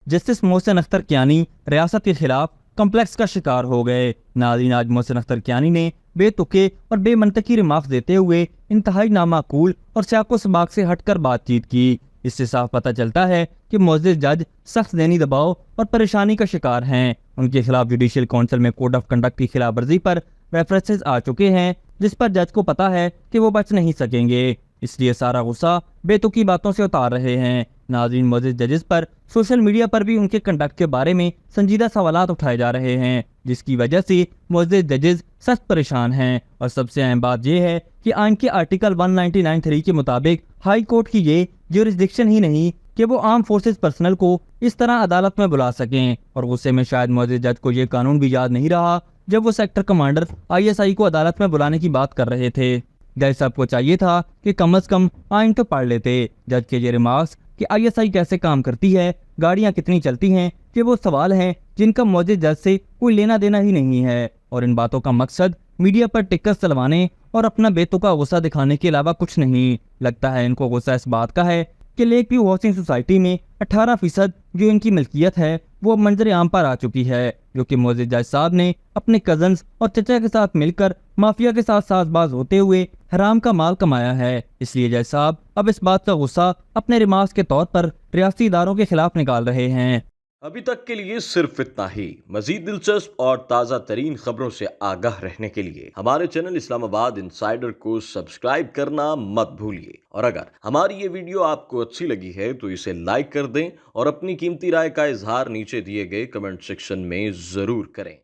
Justice Mohsin Akhtar Kiani रियासत के खिलाफ कम्प्लेक्स का शिकार हो गए। नाज़रीन, आज मोहसिन अख्तर कियानी ने बेतुके और बेमंतकी रिमार्क्स देते हुए इंतहाई नामाकूल और सियाको सबाक से हटकर बातचीत की। इससे साफ पता चलता है कि मुअज़्ज़िज़ जज सख्त ज़हनी दबाव और परेशानी का शिकार हैं। उनके खिलाफ जुडिशियल काउंसिल में कोड ऑफ कंडक्ट की खिलाफ वर्जी पर रेफरेंसेस आ चुके हैं, जिस पर जज को पता है कि वो बच नहीं सकेंगे, इसलिए सारा गुस्सा बेतुकी बातों से उतार रहे हैं। नाज़रीन, मुअज़्ज़िज़ जजेस पर सोशल मीडिया पर भी उनके कंडक्ट के बारे में संजीदा सवालात उठाए जा रहे हैं, जिसकी वजह से मुअज़्ज़िज़ जजेस सख्त परेशान हैं। और सबसे अहम बात यह है कि आइन के आर्टिकल 199(3) के मुताबिक हाई कोर्ट की ये ज्यूरिसडिक्शन ही नहीं कि वो आर्म फोर्सेस पर्सनल को इस तरह अदालत में बुला सकें। और गुस्से में शायद मुअज़्ज़िज़ जज को ये कानून भी याद नहीं रहा जब वो सेक्टर कमांडर ISI को अदालत में बुलाने की बात कर रहे थे। जज साहब को चाहिए था कि कम से कम आइन तो पढ़ लेते। जज के ये रिमार्क्स कि ISI कैसे काम करती है, गाड़ियां कितनी चलती हैं, कि वो सवाल हैं जिनका मुअज़्ज़िज़ जज से कोई लेना देना ही नहीं है। और इन बातों का मकसद मीडिया पर टिक्कर चलवाने और अपना बेतुका गुस्सा दिखाने के अलावा कुछ नहीं। लगता है इनको गुस्सा इस बात का है कि लेक व्यू हाउसिंग सोसाइटी में 18% जो इनकी मिल्कियत है वो अब मंजर आम पर आ चुकी है, जो कि मुअज़्ज़िज़ जज साहब ने अपने कजन्स और चचा के साथ मिलकर माफिया के साथ साजबाज होते हुए हराम का माल कमाया है। इसलिए जज साहब अब इस बात का गुस्सा अपने रिमार्क्स के तौर पर रियासती इदारों के खिलाफ निकाल रहे हैं। अभी तक के लिए सिर्फ इतना ही। मजीद दिलचस्प और ताज़ा तरीन खबरों से आगाह रहने के लिए हमारे चैनल इस्लामाबाद इंसाइडर को सब्सक्राइब करना मत भूलिए। और अगर हमारी ये वीडियो आपको अच्छी लगी है तो इसे लाइक कर दें और अपनी कीमती राय का इजहार नीचे दिए गए कमेंट सेक्शन में ज़रूर करें।